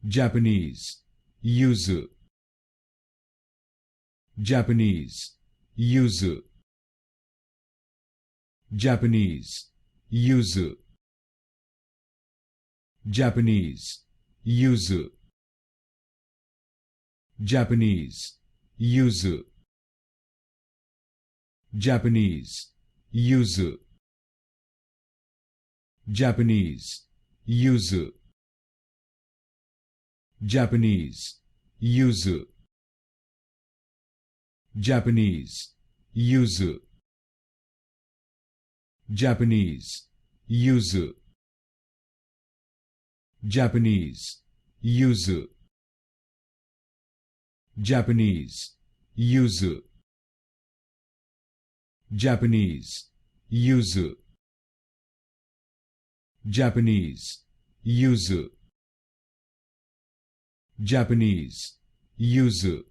Japanese, Yuzu. Japanese, Yuzu. Japanese, Yuzu. Japanese, Yuzu. Japanese, Yuzu. Japanese, Yuzu. Japanese, Yuzu. Japanese, Yuzu. Japanese, Yuzu. Japanese, Yuzu. Japanese, Yuzu. Japanese, Yuzu. Japanese, Yuzu. Japanese, Yuzu. Japanese, Yuzu.